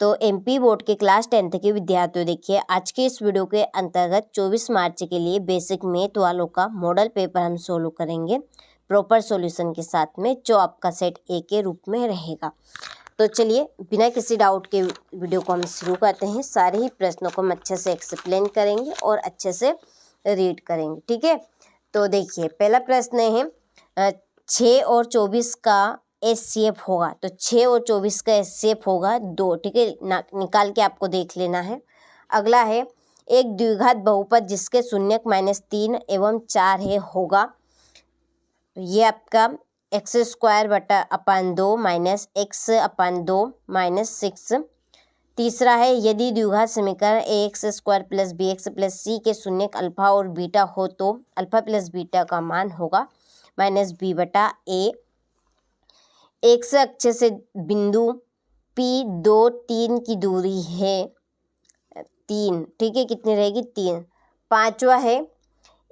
तो MP board के class 10th के विद्यार्थियों, देखिए आज के इस वीडियो के अंतर्गत 24 मार्च के लिए बेसिक मैथ वालों का मॉडल पेपर हम सोल्व करेंगे प्रॉपर सॉल्यूशन के साथ में, जो आपका सेट ए के रूप में रहेगा। तो चलिए बिना किसी डाउट के वीडियो को हम शुरू करते हैं। सारे ही प्रश्नों को हम अच्छे से एक्सप्लेन करेंगे और अच्छे से रीड करेंगे, ठीक है। तो देखिए पहला प्रश्न है 6 और 24 का एचसीएफ होगा। तो 6 और 24 का एचसीएफ होगा 2, ठीक है, निकाल के आपको देख लेना है। अगला है एक द्विघात बहुपद जिसके शून्यक -3 एवं 4 है होगा। ये आपका x²/2 -x/2 -6। तीसरा है यदि द्विघात समीकरण ax² + bx + c के शून्यक अल्फा और बीटा हो तो अल्फा + बीटा का मान होगा -b/a। एक्स अक्ष से बिंदु P2 3 की दूरी है 3, ठीक है, कितनी रहेगी 3। पांचवा है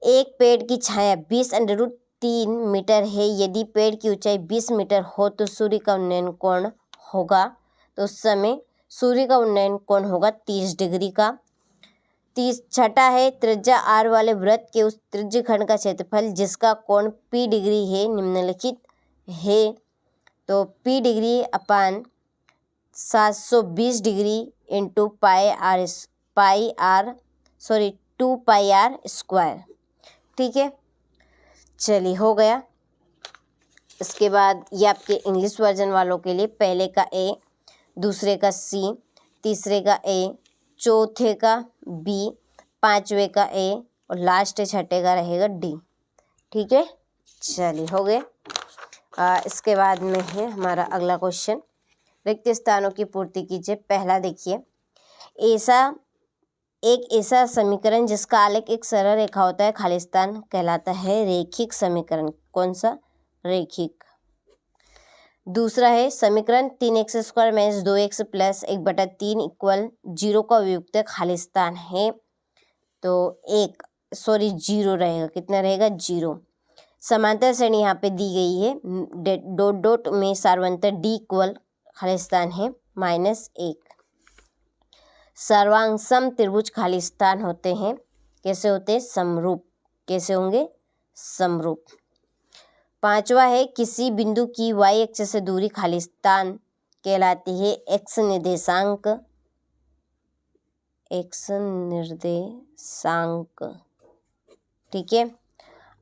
एक पेड़ की छाया 20√3 मीटर है। यदि पेड़ की ऊंचाई 20 मीटर हो तो सूर्य का उन्नयन कोण होगा। तो उस समय सूर्य का उन्नयन कोण होगा 30 डिग्री का। छठा है त्रिज्या r वाले वृत्त के उस त्रिज्यखंड का क्षेत्रफल जिसका कोण p डिग्री है निम्नलिखित है। तो p डिग्री अपान 720 डिग्री इंटू 2πr², ठीक है। चलिए हो गया। इसके बाद ये आपके इंग्लिश वर्जन वालों के लिए पहले का ए, दूसरे का सी, तीसरे का ए, चौथे का बी, पांचवे का ए और लास्ट छठे का रहेगा डी, ठीक है। चलिए हो गए। इसके बाद में है हमारा अगला क्वेश्चन, रिक्त स्थानों की पूर्ति कीजिए। पहला देखिए ऐसा समीकरण जिसका आलेख एक सरल रेखा होता है खालिस्तान कहलाता है रैखिक समीकरण। कौन सा? रैखिक। दूसरा है समीकरण 3x² - 2x + 1/3 = 0 का उपयुक्त खालिस्तान है। तो 0 रहेगा। कितना रहेगा? 0। समांतर श्रेणी यहाँ पे दी गई है, डॉट डॉट में सार्वंतर D इक्वल खालिस्तान है -1। सर्वांगसम त्रिभुज खालिस्तान होते हैं। कैसे होते हैं? समरूप। कैसे होंगे? समरूप। पांचवा है किसी बिंदु की y अक्ष से दूरी खालिस्तान कहलाती है x निर्देशांक, ठीक है।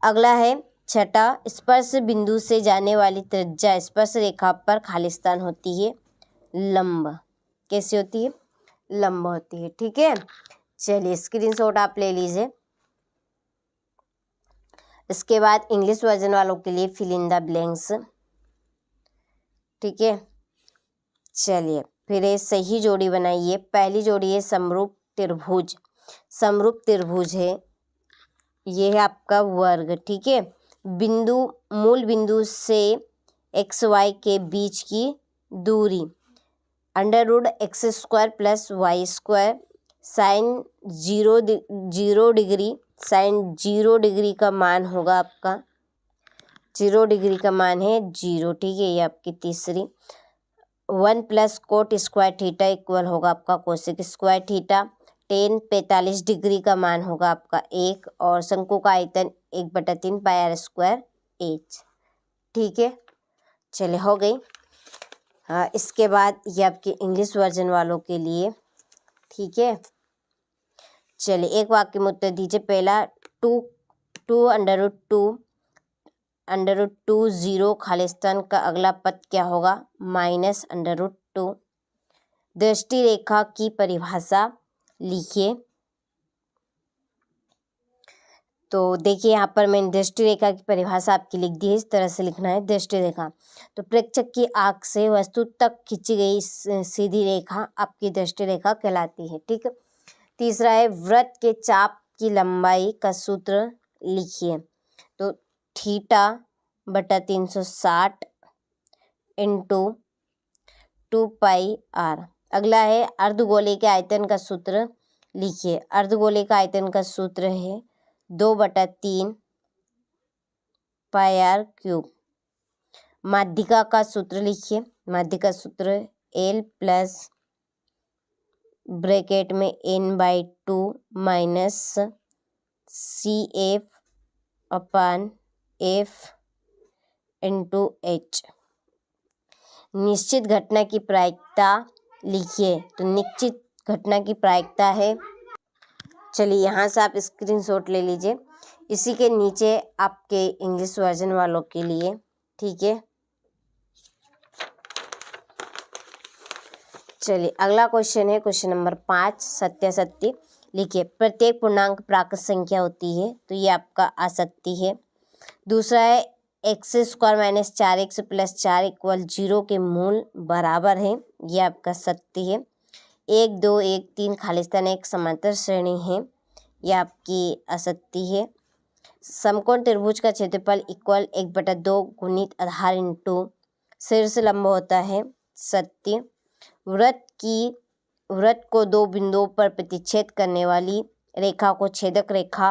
अगला है छठा स्पर्श बिंदु से जाने वाली त्रिज्या स्पर्श रेखा पर खालिस्तान होती है लंब। कैसी होती है? लंब होती है, ठीक है। चलिए स्क्रीनशॉट आप ले लीजिए। इसके बाद इंग्लिश वर्जन वालों के लिए फिल इन द ब्लैंक्स, ठीक है। चलिए फिर ये सही जोड़ी बनाइए। पहली जोड़ी है समरूप त्रिभुज। समरूप त्रिभुज है, ये है आपका वर्ग, ठीक है। बिंदु मूल बिंदु से XY के बीच की दूरी √x² + y² sign 0 degree. Sign 0 degree का मान होगा आपका 0 डिग्री का मान है 0, ठीक है। ये आपकी तीसरी 1 + cot² थीटा इक्वल होगा आपका cosec² थीटा। tan 45 डिग्री का मान होगा आपका 1 और शंकु का आयतन 1/3 πr²h, ठीक है। चले हो गई। इसके बाद ये आपके इंग्लिश वर्जन वालों के लिए, ठीक है। चलिए एक वाक्य में उत्तर दीजिए। पहला 2√2 0 खालिस्तान का अगला पद क्या होगा? -√2। दृष्टि रेखा की परिभाषा लिखिए। तो देखिए यहाँ पर मैंने दृष्टि रेखा की परिभाषा आपकी लिख दी है। इस तरह से लिखना है दृष्टि रेखा। तो प्रेक्षक की आंख से वस्तु तक खींची गई सीधी रेखा आपकी दृष्टि रेखा कहलाती है, ठीक है। तीसरा है वृत्त के चाप की लंबाई का सूत्र लिखिए। तो θ/360 × 2πr। अगला है अर्धगोले के आयतन का सूत्र लिखिए। अर्धगोले का आयतन का सूत्र है 2/3 πr³। माध्यिका का सूत्र लिखिए। माध्यिका सूत्र L + ब्रैकेट में n/2 माइनस CF अपन F इंटू H। निश्चित घटना की प्रायिकता लिखिए। तो निश्चित घटना की प्रायिकता है, चलिए यहाँ से आप स्क्रीनशॉट ले लीजिए, इसी के नीचे आपके इंग्लिश वर्जन वालों के लिए, ठीक है। चलिए अगला क्वेश्चन है क्वेश्चन नंबर 5, सत्यासत्य लिखिए। प्रत्येक पूर्णांक प्राकृत संख्या होती है, तो ये आपका असत्य है। दूसरा है x² minus 4x plus 4 equal 0 के मूल बराबर है, ये आपका सत्य है। 1 2 1 3 खालिस्तान एक समांतर श्रेणी है, ये आपकी असत्य है। समकोण त्रिभुज का क्षेत्रफल इक्वल 1/2 गुणित आधार इंटू शीर्ष लंब होता है, सत्य। वृत्त को दो बिंदुओं पर प्रतिच्छेद करने वाली रेखा को छेदक रेखा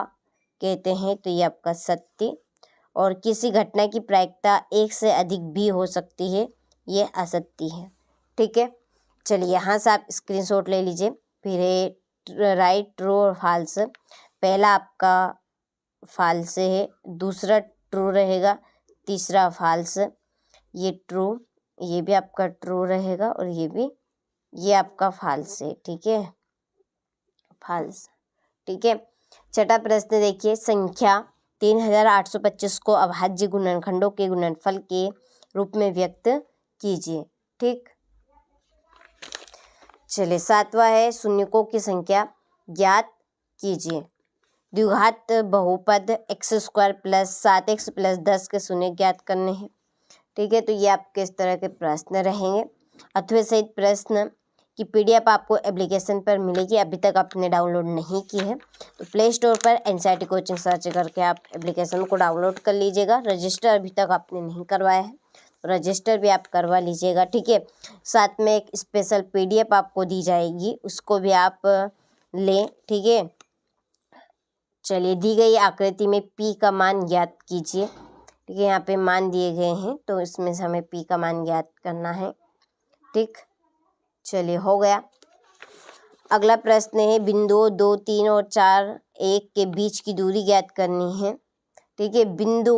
कहते हैं, तो ये आपका सत्य। और किसी घटना की प्रायिकता एक से अधिक भी हो सकती है, ये असत्य है, ठीक है। चलिए यहाँ से आप स्क्रीनशॉट ले लीजिए। फिर है राइट, ट्रू और फॉल्स। पहला आपका फॉल्स है, दूसरा ट्रू रहेगा, तीसरा फॉल्स। ये ट्रू, ये भी आपका ट्रू रहेगा और ये आपका फॉल्स है, ठीक है, फॉल्स, ठीक है। छठा प्रश्न देखिए। संख्या 3825 को अभाज्य गुणनखंडों के गुणनफल के रूप में व्यक्त कीजिए, ठीक। चलिए सातवां है शून्यकों की संख्या ज्ञात कीजिए। द्विघात बहुपद x² प्लस 7x प्लस 10 के शून्य ज्ञात करने हैं, ठीक है। तो ये आपके इस तरह के प्रश्न रहेंगे। अथवा सहित प्रश्न की PDF आपको एप्लीकेशन पर मिलेगी, अभी तक आपने डाउनलोड नहीं की है तो प्ले स्टोर पर NCERT कोचिंग सर्च करके आप एप्लीकेशन को डाउनलोड कर लीजिएगा। रजिस्टर अभी तक आपने नहीं करवाया है तो रजिस्टर भी आप करवा लीजिएगा, ठीक है। साथ में एक स्पेशल PDF आपको दी जाएगी, उसको भी आप लें, ठीक है। चलिए दी गई आकृति में P का मान ज्ञात कीजिए, ठीक है। यहाँ पे मान दिए गए हैं तो इसमें से हमें P का मान ज्ञात करना है, ठीक। चलिए हो गया। अगला प्रश्न है बिंदुओं 2 3 और 4 1 के बीच की दूरी ज्ञात करनी है, ठीक है। बिंदु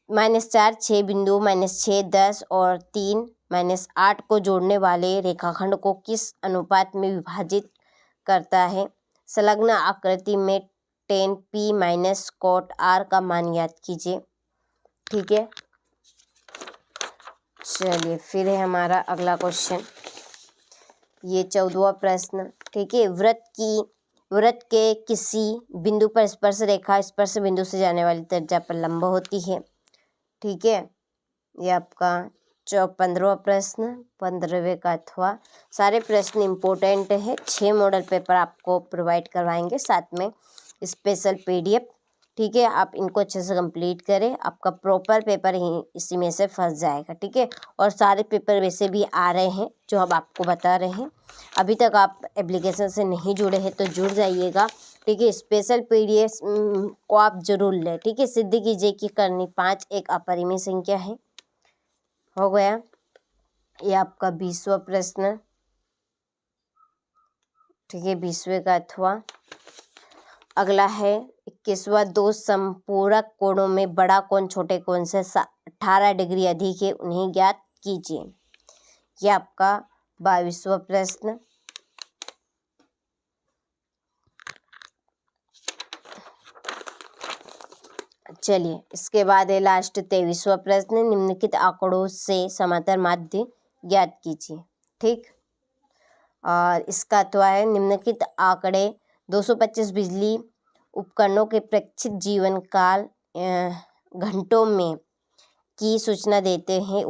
-4 6 बिंदु -6 10 और 3 -8 को जोड़ने वाले रेखाखंड को किस अनुपात में विभाजित करता है? संलग्न आकृति में tan P minus cot R का मान ज्ञात कीजिए, ठीक है। चलिए फिर है हमारा अगला क्वेश्चन, ये 14वां प्रश्न, ठीक है। वृत्त के किसी बिंदु पर स्पर्श रेखा स्पर्श बिंदु से जाने वाली त्रिज्या पर लंब होती है, ठीक है। ये आपका 15वां प्रश्न, 15वें का अथवा। सारे प्रश्न इम्पोर्टेंट है, 6 मॉडल पेपर आपको प्रोवाइड करवाएंगे, साथ में स्पेशल PDF, ठीक है। आप इनको अच्छे से कंप्लीट करें, आपका प्रॉपर पेपर ही इसी में से फंस जाएगा, ठीक है। और सारे पेपर वैसे भी आ रहे हैं जो हम आपको बता रहे हैं। अभी तक आप एप्लीकेशन से नहीं जुड़े हैं तो जुड़ जाइएगा, ठीक है। स्पेशल PDF को आप जरूर लें, ठीक है। सिद्ध कीजिए कि करनी 5 एक अपरिमेय संख्या है। हो गया ये आपका 20वां प्रश्न, ठीक है, 20वें का अथवा। अगला है 21वां। दो संपूरक कोणों में बड़ा कोण छोटे कोण से 18 डिग्री अधिक है, उन्हें ज्ञात कीजिए। यह आपका 22वां प्रश्न। चलिए इसके बाद है लास्ट 23वां प्रश्न। निम्नलिखित आंकड़ों से समांतर माध्य ज्ञात कीजिए, ठीक। और इसका अथवा है निम्नलिखित आंकड़े 225 बिजली उपकरणों के प्रेक्षित जीवन काल घंटों में की सूचना देते हैं।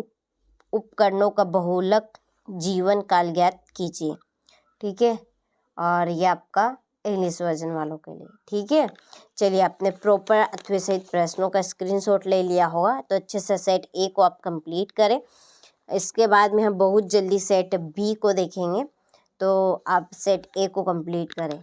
उपकरणों का बहुलक जीवन काल ज्ञात कीजिए, ठीक है। और ये आपका इंग्लिश वर्जन वालों के लिए, ठीक है। चलिए आपने प्रॉपर अथवा सहित प्रश्नों का स्क्रीनशॉट ले लिया होगा तो अच्छे से सेट A को आप कंप्लीट करें। इसके बाद में हम बहुत जल्दी सेट B को देखेंगे, तो आप सेट A को कंप्लीट करें।